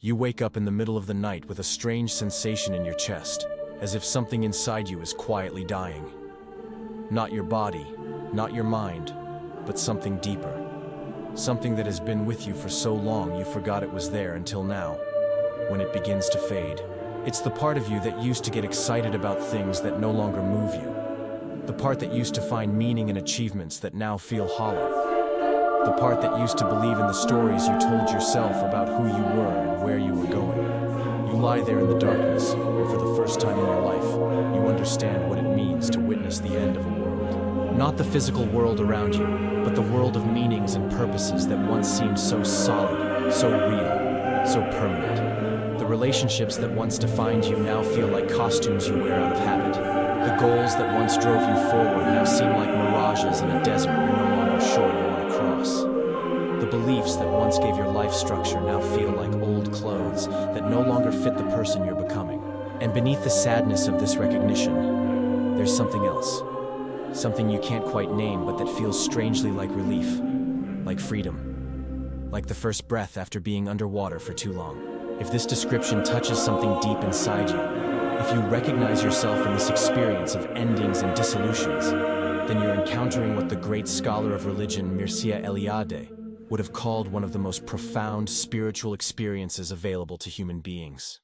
You wake up in the middle of the night with a strange sensation in your chest, as if something inside you is quietly dying. Not your body, not your mind, but something deeper. Something that has been with you for so long you forgot it was there until now, when it begins to fade. It's the part of you that used to get excited about things that no longer move you. The part that used to find meaning in achievements that now feel hollow. The part that used to believe in the stories you told yourself about who you were and where you were going. You lie there in the darkness, and for the first time in your life, you understand what it means to witness the end of a world. Not the physical world around you, but the world of meanings and purposes that once seemed so solid, so real, so permanent. The relationships that once defined you now feel like costumes you wear out of habit. The goals that once drove you forward now seem like mirages in a desert you're no longer sure you want to cross. The beliefs that once gave your life structure now feel like old clothes that no longer fit the person you're becoming. And beneath the sadness of this recognition, there's something else. Something you can't quite name, but that feels strangely like relief, like freedom, like the first breath after being underwater for too long. If this description touches something deep inside you, if you recognize yourself in this experience of endings and dissolutions, then you're encountering what the great scholar of religion Mircea Eliade would have called one of the most profound spiritual experiences available to human beings.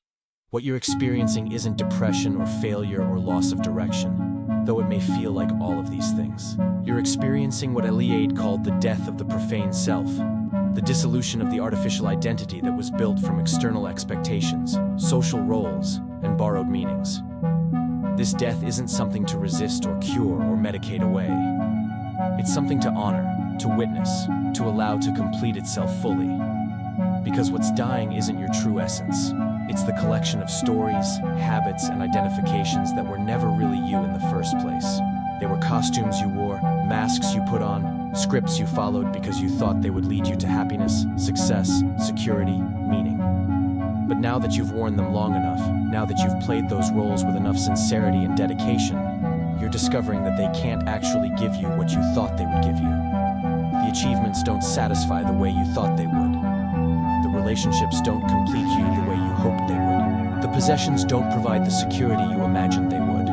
What you're experiencing isn't depression or failure or loss of direction, though it may feel like all of these things. You're experiencing what Eliade called the death of the profane self, the dissolution of the artificial identity that was built from external expectations, social roles, and borrowed meanings. This death isn't something to resist or cure or medicate away. It's something to honor, to witness, to allow to complete itself fully. Because what's dying isn't your true essence. It's the collection of stories, habits, and identifications that were never really you in the first place. They were costumes you wore, masks you put on, scripts you followed because you thought they would lead you to happiness, success, security, meaning. But now that you've worn them long enough, now that you've played those roles with enough sincerity and dedication, you're discovering that they can't actually give you what you thought they would give you. The achievements don't satisfy the way you thought they would. The relationships don't complete you the way you hoped they would. The possessions don't provide the security you imagined they would.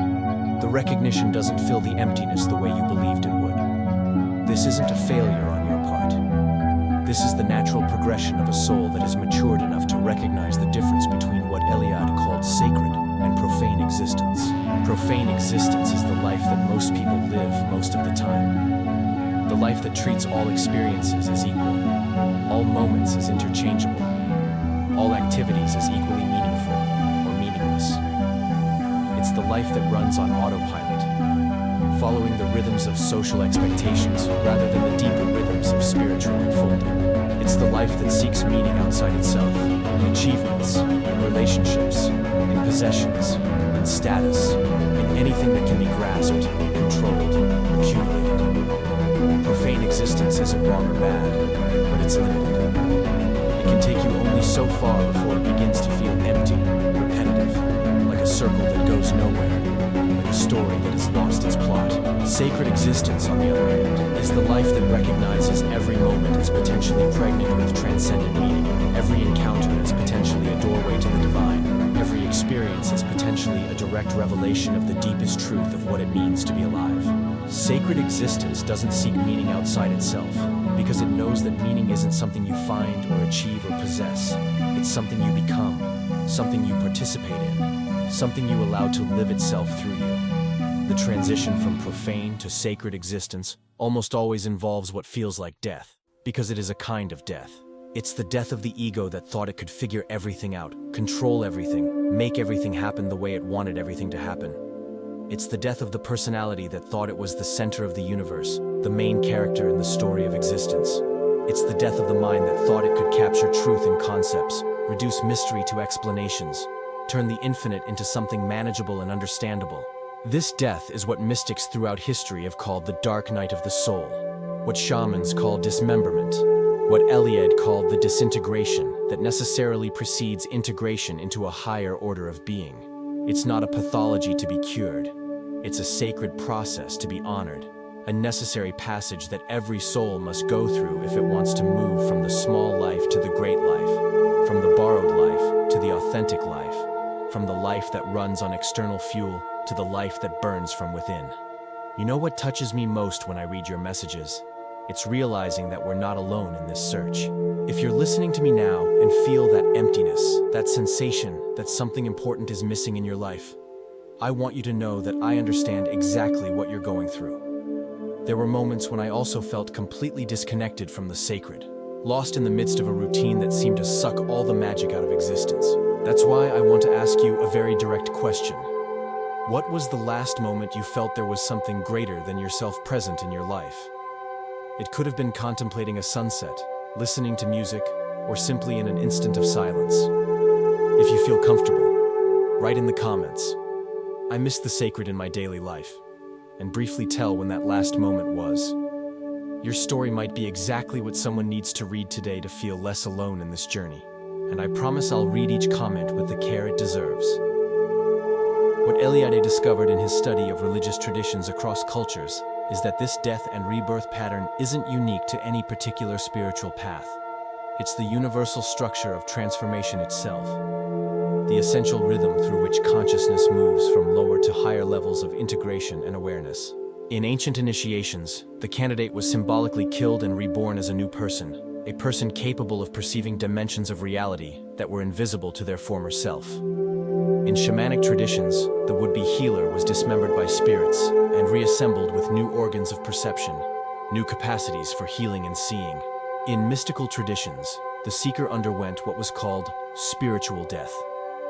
The recognition doesn't fill the emptiness the way you believed it would. This isn't a failure on your part. This is the natural progression of a soul that has matured enough to recognize the difference between what Eliade called sacred and profane existence. Profane existence is the life that most people live most of the time. The life that treats all experiences as equal, all moments as interchangeable, all activities as equally meaningful or meaningless. It's the life that runs on autopilot, following the rhythms of social expectations rather than the deeper rhythms of spiritual unfolding. It's the life that seeks meaning outside itself, in achievements, in relationships, in possessions, in status, in anything that can be grasped, controlled, accumulated. Profane existence isn't wrong or bad, but it's limited. It can take you only so far before it begins to feel empty, repetitive, like a circle that goes nowhere, like a story that has lost its plot. Sacred existence, on the other hand, is the life that recognizes every moment as potentially pregnant with transcendent meaning, every encounter as potentially a doorway to the divine, every experience as potentially a direct revelation of the deepest truth of what it means to be alive. Sacred existence doesn't seek meaning outside itself, because it knows that meaning isn't something you find or achieve or possess. It's something you become, something you participate in, something you allow to live itself through you. The transition from profane to sacred existence almost always involves what feels like death, because it is a kind of death. It's the death of the ego that thought it could figure everything out, control everything, make everything happen the way it wanted everything to happen. It's the death of the personality that thought it was the center of the universe, the main character in the story of existence. It's the death of the mind that thought it could capture truth in concepts, reduce mystery to explanations, turn the infinite into something manageable and understandable. This death is what mystics throughout history have called the dark night of the soul, what shamans call dismemberment, what Eliade called the disintegration that necessarily precedes integration into a higher order of being. It's not a pathology to be cured. It's a sacred process to be honored, a necessary passage that every soul must go through if it wants to move from the small life to the great life, from the borrowed life authentic life, from the life that runs on external fuel to the life that burns from within. You know what touches me most when I read your messages? It's realizing that we're not alone in this search. If you're listening to me now and feel that emptiness, that sensation that something important is missing in your life, I want you to know that I understand exactly what you're going through. There were moments when I also felt completely disconnected from the sacred, lost in the midst of a routine that seemed to suck all the magic out of existence. That's why I want to ask you a very direct question. What was the last moment you felt there was something greater than yourself present in your life? It could have been contemplating a sunset, listening to music, or simply in an instant of silence. If you feel comfortable, write in the comments, "I miss the sacred in my daily life," and briefly tell when that last moment was. Your story might be exactly what someone needs to read today to feel less alone in this journey, and I promise I'll read each comment with the care it deserves. What Eliade discovered in his study of religious traditions across cultures is that this death and rebirth pattern isn't unique to any particular spiritual path. It's the universal structure of transformation itself, the essential rhythm through which consciousness moves from lower to higher levels of integration and awareness. In ancient initiations, the candidate was symbolically killed and reborn as a new person, a person capable of perceiving dimensions of reality that were invisible to their former self. In shamanic traditions, the would-be healer was dismembered by spirits and reassembled with new organs of perception, new capacities for healing and seeing. In mystical traditions, the seeker underwent what was called spiritual death,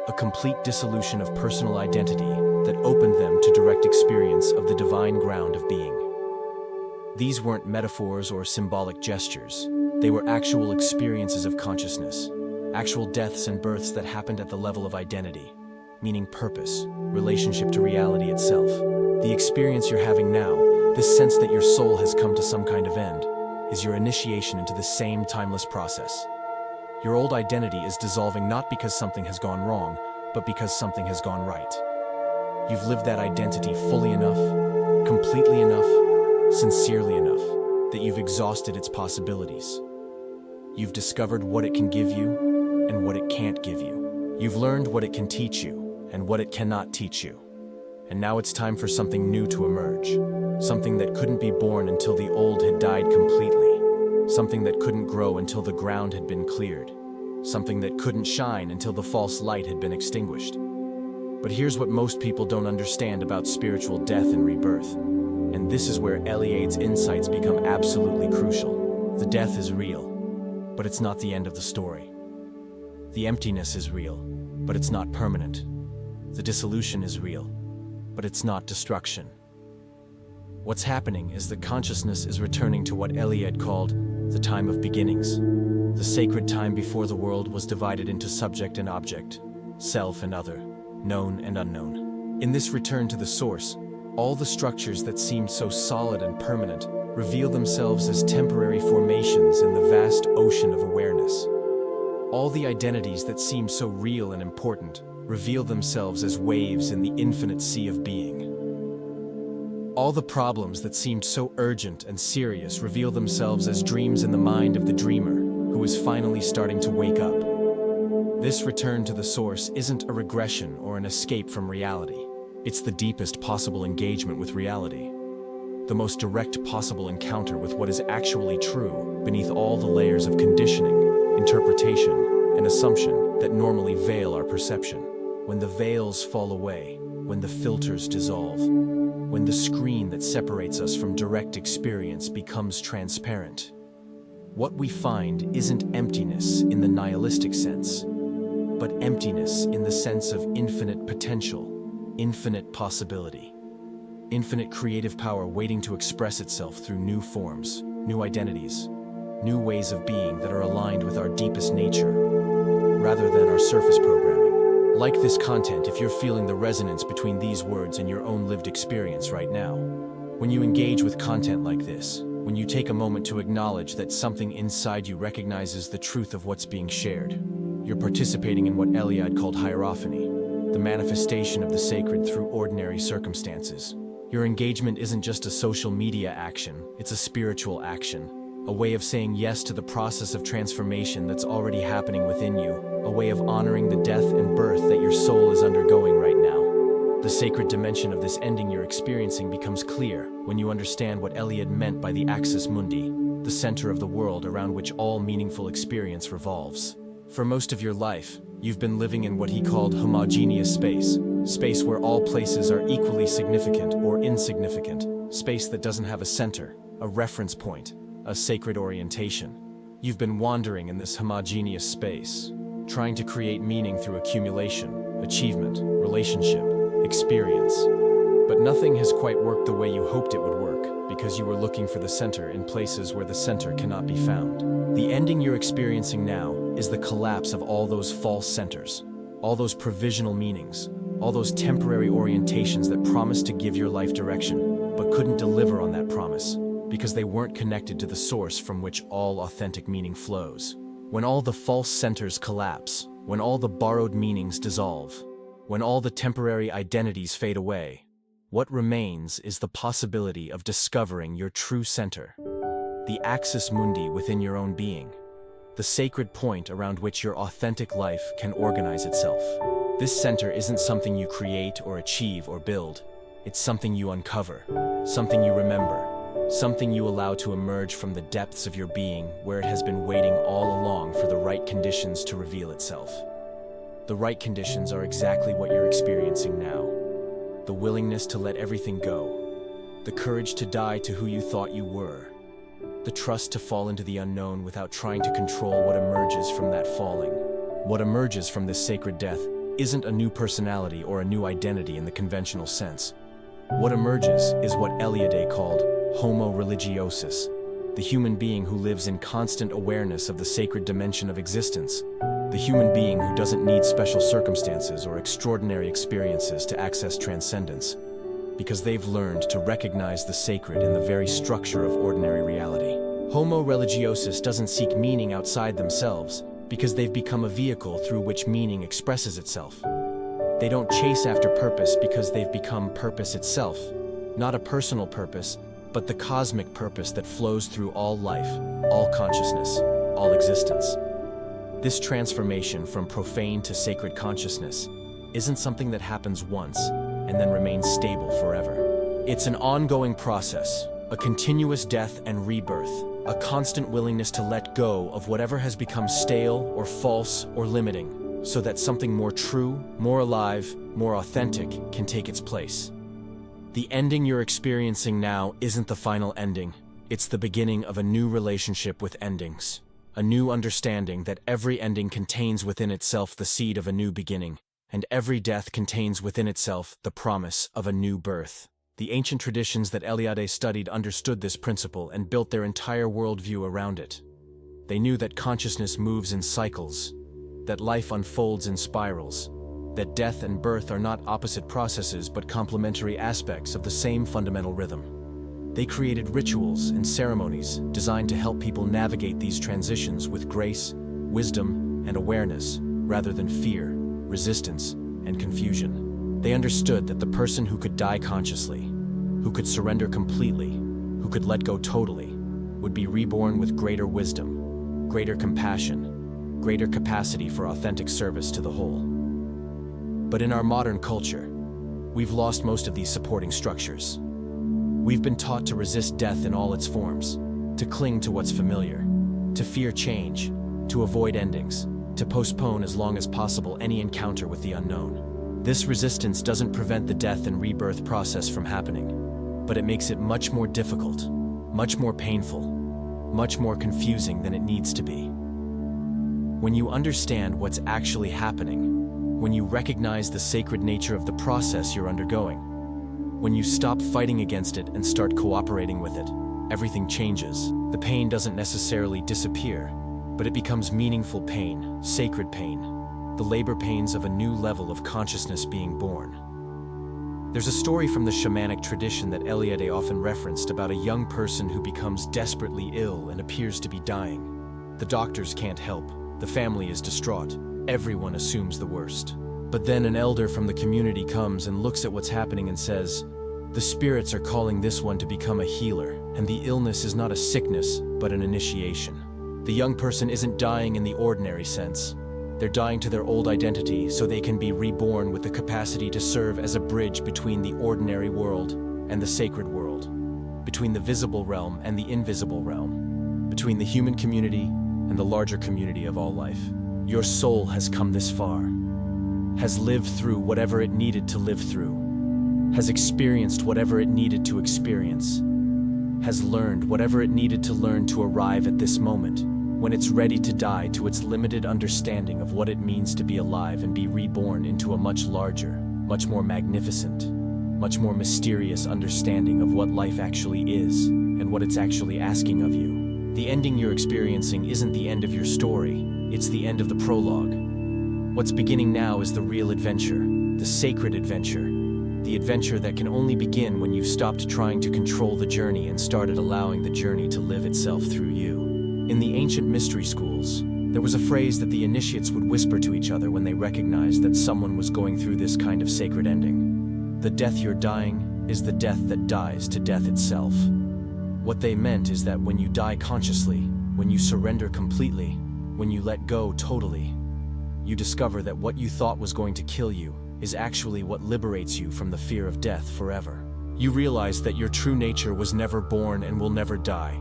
a complete dissolution of personal identity that opened them to direct experience of the divine ground of being. These weren't metaphors or symbolic gestures. They were actual experiences of consciousness, actual deaths and births that happened at the level of identity, meaning purpose, relationship to reality itself. The experience you're having now, this sense that your soul has come to some kind of end, is your initiation into the same timeless process. Your old identity is dissolving not because something has gone wrong, but because something has gone right. You've lived that identity fully enough, completely enough, sincerely enough, that you've exhausted its possibilities. You've discovered what it can give you and what it can't give you. You've learned what it can teach you and what it cannot teach you. And now it's time for something new to emerge, something that couldn't be born until the old had died completely, something that couldn't grow until the ground had been cleared, something that couldn't shine until the false light had been extinguished. But here's what most people don't understand about spiritual death and rebirth, and this is where Eliade's insights become absolutely crucial. The death is real, but it's not the end of the story. The emptiness is real, but it's not permanent. The dissolution is real, but it's not destruction. What's happening is that consciousness is returning to what Eliade called the time of beginnings, the sacred time before the world was divided into subject and object, self and other, known and unknown. In this return to the source, all the structures that seemed so solid and permanent reveal themselves as temporary formations in the vast ocean of awareness. All the identities that seem so real and important reveal themselves as waves in the infinite sea of being. All the problems that seemed so urgent and serious reveal themselves as dreams in the mind of the dreamer, who is finally starting to wake up. This return to the source isn't a regression or an escape from reality. It's the deepest possible engagement with reality, the most direct possible encounter with what is actually true beneath all the layers of conditioning, interpretation, and assumption that normally veil our perception. When the veils fall away, when the filters dissolve, when the screen that separates us from direct experience becomes transparent, what we find isn't emptiness in the nihilistic sense, but emptiness in the sense of infinite potential, infinite possibility, infinite creative power waiting to express itself through new forms, new identities, new ways of being that are aligned with our deepest nature, rather than our surface programming. Like this content if you're feeling the resonance between these words and your own lived experience right now. When you engage with content like this, when you take a moment to acknowledge that something inside you recognizes the truth of what's being shared, you're participating in what Eliade called hierophany, the manifestation of the sacred through ordinary circumstances. Your engagement isn't just a social media action, it's a spiritual action, a way of saying yes to the process of transformation that's already happening within you, a way of honoring the death and birth that your soul is undergoing right now. The sacred dimension of this ending you're experiencing becomes clear when you understand what Eliade meant by the axis mundi, the center of the world around which all meaningful experience revolves. For most of your life, you've been living in what he called homogeneous space, space where all places are equally significant or insignificant, space that doesn't have a center, a reference point, a sacred orientation. You've been wandering in this homogeneous space, trying to create meaning through accumulation, achievement, relationship, experience. But nothing has quite worked the way you hoped it would work, because you were looking for the center in places where the center cannot be found. The ending you're experiencing now is the collapse of all those false centers, all those provisional meanings, all those temporary orientations that promised to give your life direction, but couldn't deliver on that promise, because they weren't connected to the source from which all authentic meaning flows. When all the false centers collapse, when all the borrowed meanings dissolve, when all the temporary identities fade away, what remains is the possibility of discovering your true center, the axis mundi within your own being, the sacred point around which your authentic life can organize itself. This center isn't something you create or achieve or build. It's something you uncover, something you remember, something you allow to emerge from the depths of your being where it has been waiting all along for the right conditions to reveal itself. The right conditions are exactly what you're experiencing now. The willingness to let everything go, the courage to die to who you thought you were, the trust to fall into the unknown without trying to control what emerges from that falling. What emerges from this sacred death isn't a new personality or a new identity in the conventional sense. What emerges is what Eliade called homo religiosus, the human being who lives in constant awareness of the sacred dimension of existence, the human being who doesn't need special circumstances or extraordinary experiences to access transcendence, because they've learned to recognize the sacred in the very structure of ordinary reality. Homo religiosus doesn't seek meaning outside themselves, because they've become a vehicle through which meaning expresses itself. They don't chase after purpose because they've become purpose itself, not a personal purpose, but the cosmic purpose that flows through all life, all consciousness, all existence. This transformation from profane to sacred consciousness isn't something that happens once and then remains stable forever. It's an ongoing process, a continuous death and rebirth, a constant willingness to let go of whatever has become stale or false or limiting, so that something more true, more alive, more authentic can take its place. The ending you're experiencing now isn't the final ending. It's the beginning of a new relationship with endings, a new understanding that every ending contains within itself the seed of a new beginning, and every death contains within itself the promise of a new birth. The ancient traditions that Eliade studied understood this principle and built their entire worldview around it. They knew that consciousness moves in cycles, that life unfolds in spirals, that death and birth are not opposite processes but complementary aspects of the same fundamental rhythm. They created rituals and ceremonies designed to help people navigate these transitions with grace, wisdom, and awareness, rather than fear, resistance, and confusion. They understood that the person who could die consciously, who could surrender completely, who could let go totally, would be reborn with greater wisdom, greater compassion, greater capacity for authentic service to the whole. But in our modern culture, we've lost most of these supporting structures. We've been taught to resist death in all its forms, to cling to what's familiar, to fear change, to avoid endings, to postpone as long as possible any encounter with the unknown. This resistance doesn't prevent the death and rebirth process from happening, but it makes it much more difficult, much more painful, much more confusing than it needs to be. When you understand what's actually happening, when you recognize the sacred nature of the process you're undergoing, when you stop fighting against it and start cooperating with it, everything changes. The pain doesn't necessarily disappear, but it becomes meaningful pain, sacred pain, the labor pains of a new level of consciousness being born. There's a story from the shamanic tradition that Eliade often referenced about a young person who becomes desperately ill and appears to be dying. The doctors can't help. The family is distraught. Everyone assumes the worst. But then an elder from the community comes and looks at what's happening and says, "The spirits are calling this one to become a healer, and the illness is not a sickness, but an initiation." The young person isn't dying in the ordinary sense. They're dying to their old identity so they can be reborn with the capacity to serve as a bridge between the ordinary world and the sacred world, between the visible realm and the invisible realm, between the human community and the larger community of all life. Your soul has come this far, has lived through whatever it needed to live through, has experienced whatever it needed to experience, has learned whatever it needed to learn to arrive at this moment, when it's ready to die to its limited understanding of what it means to be alive and be reborn into a much larger, much more magnificent, much more mysterious understanding of what life actually is and what it's actually asking of you. The ending you're experiencing isn't the end of your story, it's the end of the prologue. What's beginning now is the real adventure, the sacred adventure, the adventure that can only begin when you've stopped trying to control the journey and started allowing the journey to live itself through you. In the ancient mystery schools, there was a phrase that the initiates would whisper to each other when they recognized that someone was going through this kind of sacred ending. The death you're dying is the death that dies to death itself. What they meant is that when you die consciously, when you surrender completely, when you let go totally, you discover that what you thought was going to kill you is actually what liberates you from the fear of death forever. You realize that your true nature was never born and will never die,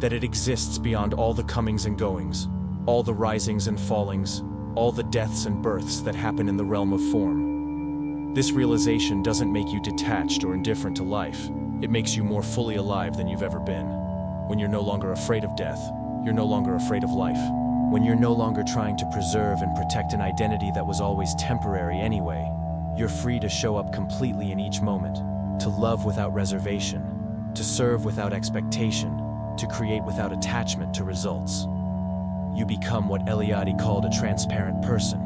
that it exists beyond all the comings and goings, all the risings and fallings, all the deaths and births that happen in the realm of form. This realization doesn't make you detached or indifferent to life. It makes you more fully alive than you've ever been. When you're no longer afraid of death, you're no longer afraid of life. When you're no longer trying to preserve and protect an identity that was always temporary anyway, you're free to show up completely in each moment, to love without reservation, to serve without expectation, to create without attachment to results. You become what Eliade called a transparent person,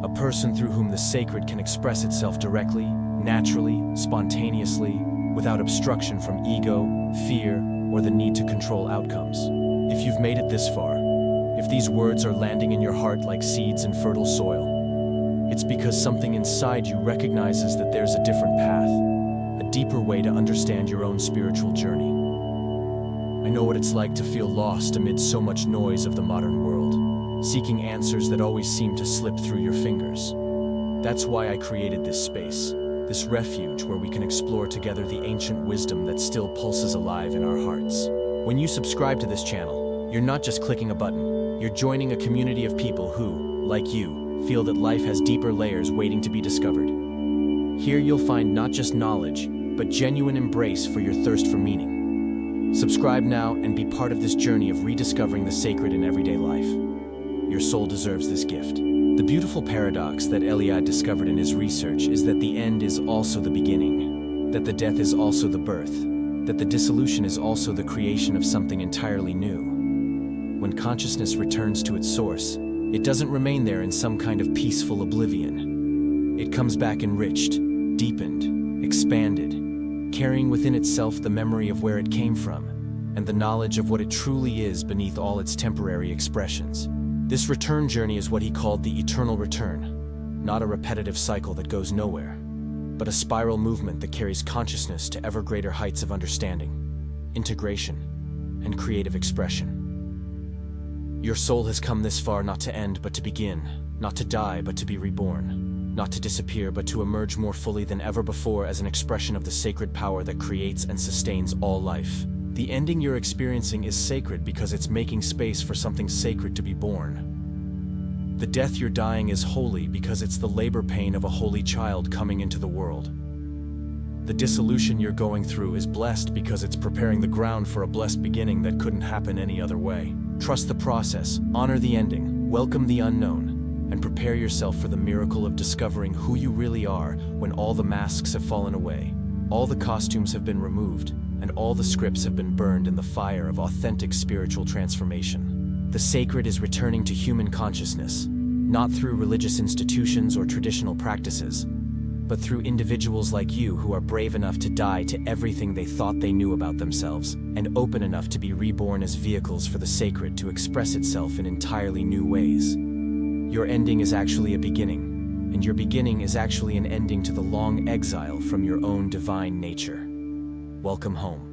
a person through whom the sacred can express itself directly, naturally, spontaneously, without obstruction from ego, fear, or the need to control outcomes. If you've made it this far, if these words are landing in your heart like seeds in fertile soil, it's because something inside you recognizes that there's a different path, a deeper way to understand your own spiritual journey. I know what it's like to feel lost amid so much noise of the modern world, seeking answers that always seem to slip through your fingers. That's why I created this space, this refuge where we can explore together the ancient wisdom that still pulses alive in our hearts. When you subscribe to this channel, you're not just clicking a button, you're joining a community of people who, like you, feel that life has deeper layers waiting to be discovered. Here you'll find not just knowledge, but genuine embrace for your thirst for meaning. Subscribe now and be part of this journey of rediscovering the sacred in everyday life. Your soul deserves this gift. The beautiful paradox that Eliade discovered in his research is that the end is also the beginning, that the death is also the birth, that the dissolution is also the creation of something entirely new. When consciousness returns to its source, it doesn't remain there in some kind of peaceful oblivion. It comes back enriched, deepened, expanded, carrying within itself the memory of where it came from, and the knowledge of what it truly is beneath all its temporary expressions. This return journey is what he called the eternal return, not a repetitive cycle that goes nowhere, but a spiral movement that carries consciousness to ever greater heights of understanding, integration, and creative expression. Your soul has come this far not to end but to begin, not to die but to be reborn, not to disappear but to emerge more fully than ever before as an expression of the sacred power that creates and sustains all life. The ending you're experiencing is sacred because it's making space for something sacred to be born. The death you're dying is holy because it's the labor pain of a holy child coming into the world. The dissolution you're going through is blessed because it's preparing the ground for a blessed beginning that couldn't happen any other way. Trust the process, honor the ending, welcome the unknown, and prepare yourself for the miracle of discovering who you really are when all the masks have fallen away, all the costumes have been removed, and all the scripts have been burned in the fire of authentic spiritual transformation. The sacred is returning to human consciousness, not through religious institutions or traditional practices, but through individuals like you who are brave enough to die to everything they thought they knew about themselves, and open enough to be reborn as vehicles for the sacred to express itself in entirely new ways. Your ending is actually a beginning, and your beginning is actually an ending to the long exile from your own divine nature. Welcome home.